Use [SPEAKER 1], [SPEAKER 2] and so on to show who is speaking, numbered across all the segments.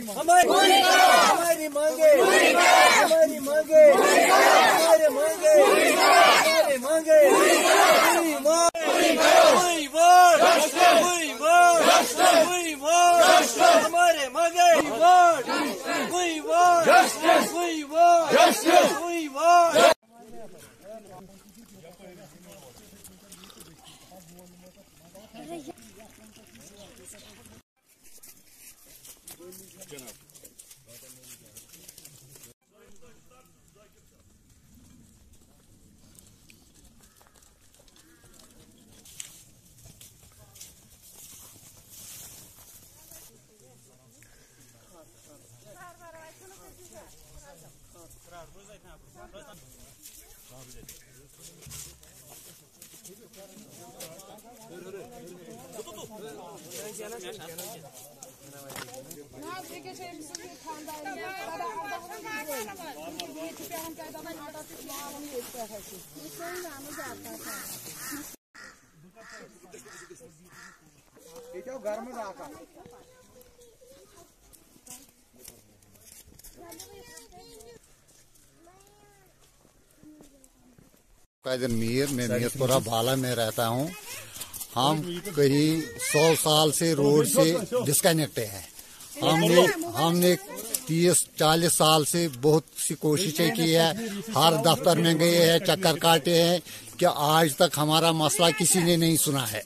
[SPEAKER 1] हमारी मांगे हमारी मांगे हमारे मांगे हमारे मांगे हमारे मांगे
[SPEAKER 2] कादिर मीर, मैं मीरपुरा बाला में रहता हूँ। हम कहीं 100 साल से रोड से डिस्कनेक्ट है। हमने 30-40 साल से बहुत सी कोशिशें की है, हर दफ्तर में गए हैं, चक्कर काटे हैं कि आज तक हमारा मसला किसी ने नहीं सुना है।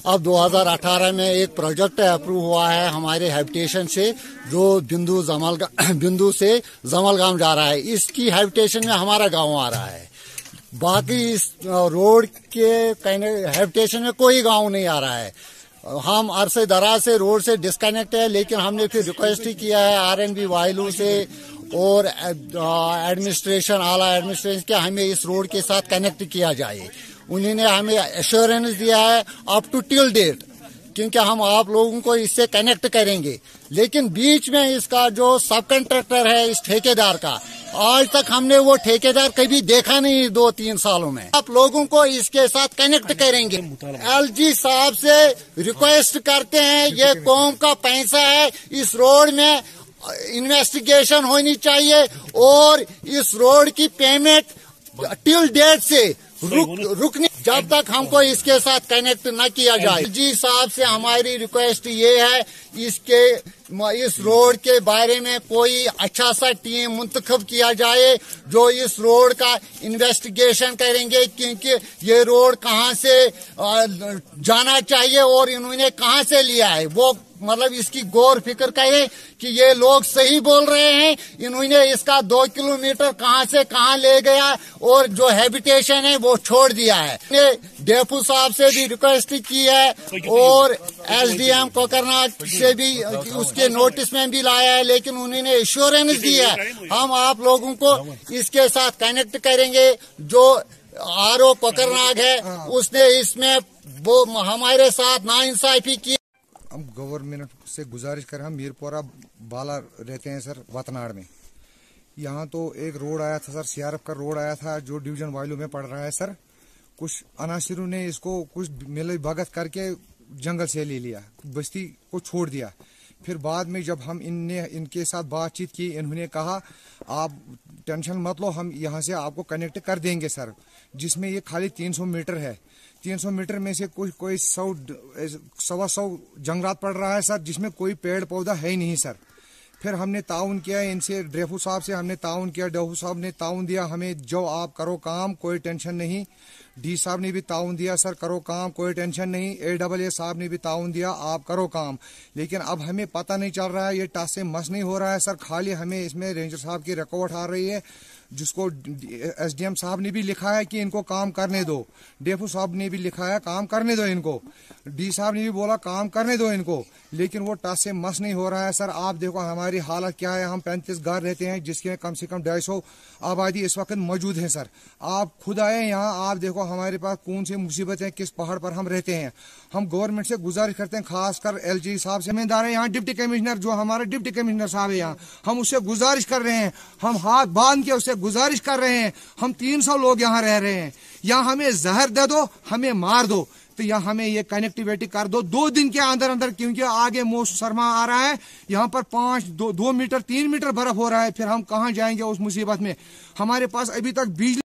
[SPEAKER 2] अब 2018 में एक प्रोजेक्ट अप्रूव हुआ है हमारे हैबिटेशन से, जो बिंदु से जमलगाम जा रहा है। इसकी हैबिटेशन में हमारा गाँव आ रहा है। बाकी इस रोड के हैबिटेशन में कोई गांव नहीं आ रहा है। हम अरसे दराज से रोड से डिस्कनेक्ट है, लेकिन हमने फिर रिक्वेस्ट ही किया है RNB वाइलू से और एडमिनिस्ट्रेशन, आला एडमिनिस्ट्रेशन के हमें इस रोड के साथ कनेक्ट किया जाए। उन्होंने हमें एश्योरेंस दिया है अप टू टिल डेट, क्योंकि हम आप लोगों को इससे कनेक्ट करेंगे। लेकिन बीच में इसका जो सब कॉन्ट्रैक्टर है इस ठेकेदार का, आज तक हमने वो ठेकेदार कभी देखा नहीं 2-3 सालों में। आप लोगों को इसके साथ कनेक्ट करेंगे। LG साहब से रिक्वेस्ट करते हैं, ये कौम का पैसा है, इस रोड में इन्वेस्टिगेशन होनी चाहिए और इस रोड की पेमेंट टिल डेट से रुकने जब तक हमको इसके साथ कनेक्ट न किया जाए। जी साहब से हमारी रिक्वेस्ट ये है, इस रोड के बारे में कोई अच्छा सा टीम मुंतखब किया जाए जो इस रोड का इन्वेस्टिगेशन करेंगे, क्योंकि ये रोड कहाँ से जाना चाहिए और इन्होंने कहाँ से लिया है, वो मतलब इसकी गौर फिक्र करें कि ये लोग सही बोल रहे हैं। इन्होंने इसका 2 किलोमीटर कहाँ से कहाँ ले गया और जो हैबिटेशन है वो छोड़ दिया है। डेपू साहब से भी रिक्वेस्ट की है और SDM कोकरनाग से भी उसके नोटिस में भी लाया है, लेकिन उन्होंने एश्योरेंस दिया है हम आप लोगों को इसके साथ कनेक्ट करेंगे। जो RO कोकरनाग है उसने इसमें वो हमारे साथ नाइंसाफी की।
[SPEAKER 3] हम गवर्नमेंट से गुजारिश करें, हम मीरपुरा बाला रहते हैं सर, वतनाड़ में। यहाँ तो एक रोड आया था सर, CRF का रोड आया था जो डिवीजन वाइलू में पड़ रहा है सर। कुछ अनासिरों ने इसको कुछ मिल भगत करके जंगल से ले लिया, बस्ती को छोड़ दिया। फिर बाद में जब हम इनके साथ बातचीत की, इन्होंने कहा आप टेंशन मत लो, हम यहाँ से आपको कनेक्ट कर देंगे सर, जिसमें ये खाली 300 मीटर है। 300 मीटर में से कोई 100 जंगलात पड़ रहा है सर, जिसमें कोई पेड़ पौधा है ही नहीं सर। फिर हमने ताउन किया इनसे, डेफू साहब से हमने ताउन किया, डेफू साहब ने ताउन दिया हमें, जो आप करो काम, कोई टेंशन नहीं। डी साहब ने भी ताउन दिया, सर करो काम, कोई टेंशन नहीं। AAA साहब ने भी ताउन दिया, आप करो काम। लेकिन अब हमें पता नहीं चल रहा है, ये टस से मस नहीं हो रहा है सर। खाली हमें इसमें रेंजर साहब की रिकॉर्ड आ रही है, जिसको SDM साहब ने भी लिखा है कि इनको काम करने दो, डेफू साहब ने भी लिखा है काम करने दो इनको, डी साहब ने भी बोला काम करने दो इनको, लेकिन वो टस से मस नहीं हो रहा है सर। आप देखो हमारी हालत क्या है, हम 35 घर रहते हैं, जिसके कम से कम 250 आबादी इस वक्त मौजूद है सर। आप खुद आए यहाँ, आप देखो हमारे पास कौन सी मुसीबत है, किस पहाड़ पर हम रहते हैं। हम गवर्नमेंट से गुजारिश करते हैं, खासकर LG साहब से, जिम्मेदार है यहाँ डिप्टी कमिश्नर, जो हमारे डिप्टी कमिश्नर साहब है यहाँ, हम उससे गुजारिश कर रहे हैं, हम हाथ बांध के उससे गुजारिश कर रहे हैं। हम 300 लोग यहाँ रह रहे हैं, यहाँ हमें जहर दे दो, हमें मार दो, वक्त यहाँ हमें ये कनेक्टिविटी कर दो 2 दिन के अंदर अंदर, क्योंकि आगे मौसम सरमा आ रहा है। यहाँ पर 2 मीटर 3 मीटर बर्फ हो रहा है, फिर हम कहाँ जाएंगे उस मुसीबत में। हमारे पास अभी तक बिजली